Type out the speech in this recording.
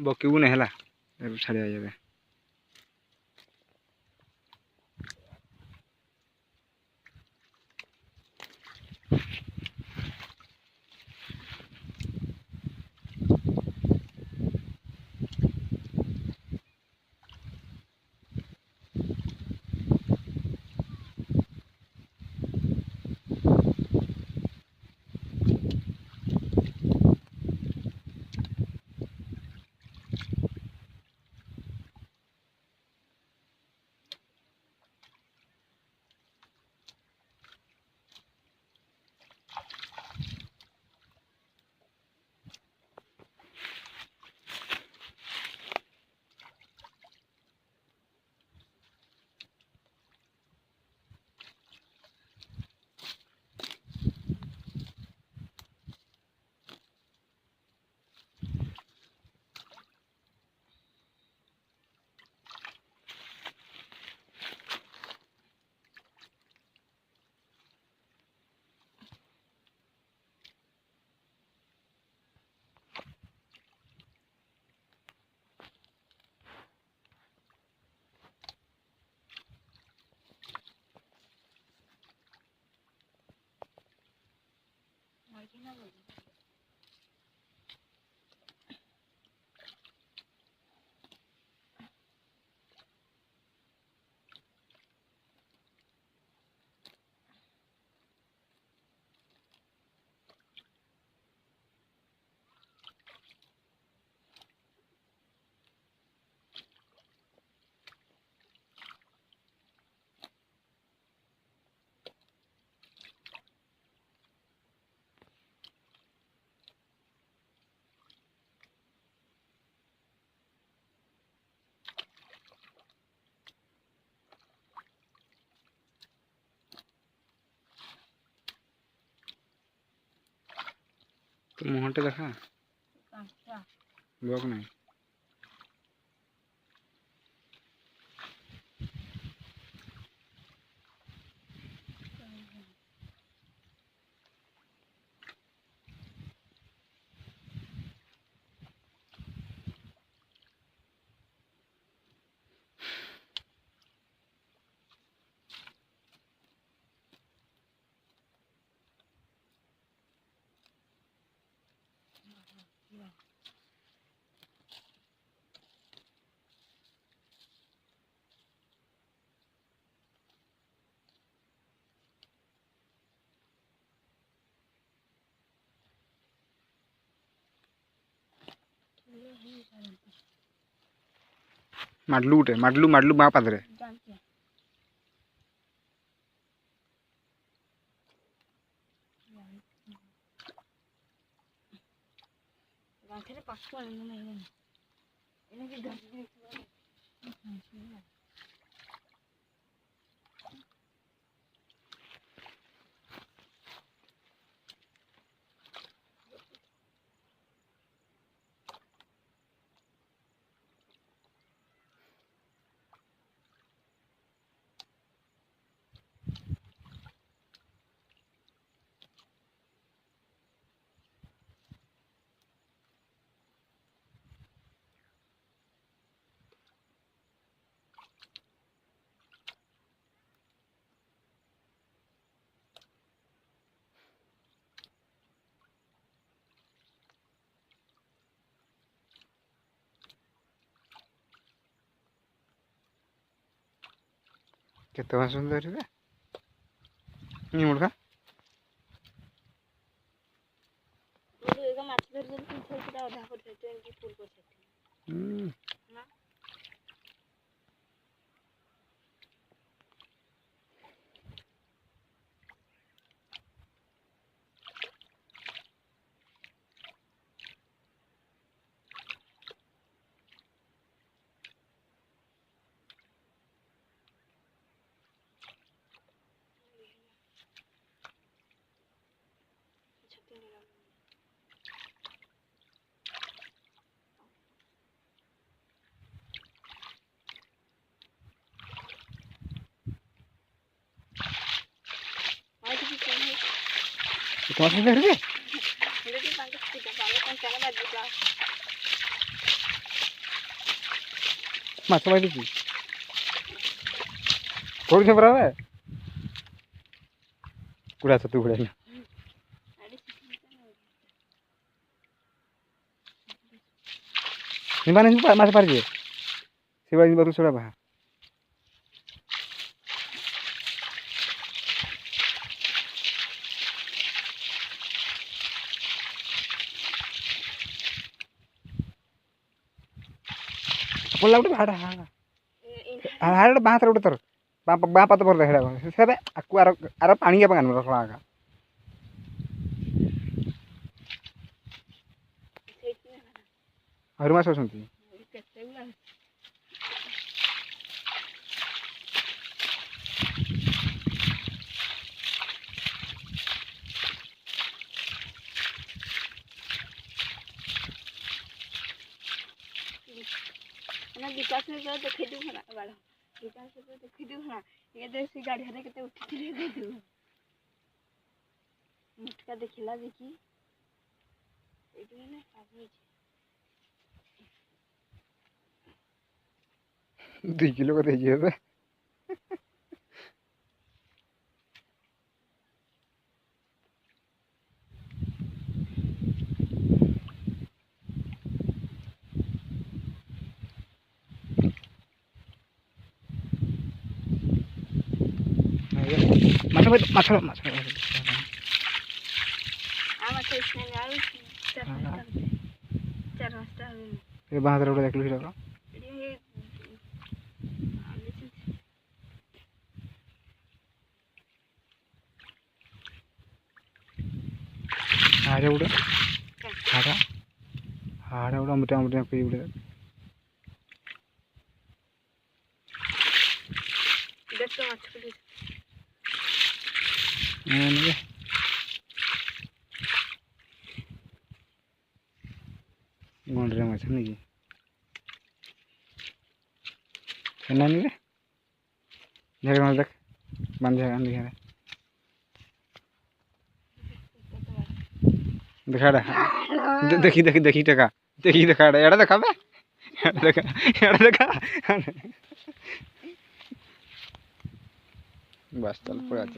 बकिबू नहीं है छाड़िया जाए। तो मुहटे देखा बक नहीं माडलू उठे माडलू माडलू बा पादरे केते सुंदर मुड़का कौन सुंदर है ମାଛ ବାଜିଛି କୋଉଠି ପରା ବେ କୁଡ଼ା ଛତୁ ଭଳିଆ ସେମାନେ ମାଛ ପାରିବେ ସେଭଳିଆ ଯିବା ତୁ ସେଟା ବାହା ପଡ଼ିଲା ଗୋଟେ ହାଡ଼ ହାଡ଼ ଗୋଟେ ବାଁଥରେ ଗୋଟେ ତର ବାଁ ପାତ ପଡ଼ିଲା ସେଇଟା ସେବେ ଆକୁ ଆର ପାଣି ପାଇଁ ଆଣିବ ରଖଲା ଆକା ହରି ମାଛ ଅଛନ୍ତି विकास देखी दू ना बाड़ विकास देखी दू ना ये देसी गाड़ी हरे के उठी दे मुटका देखिला देखी ना 2 किलो को देखिए बे माछ बाहर उड़ा देख लो हाड़े उड़ा हाड़ा उड़ा मोटा मोटा कोई उड़ा देख तो माछ को नहीं गोंडरे माछ नहीं की ना नहीं रे जगह में देख बंद जगह दिखा रे दिखा रे देखी देखी देखी टका देखी दिखा रे एड़ा देखा बे एड़ा देखा बस चल पूरा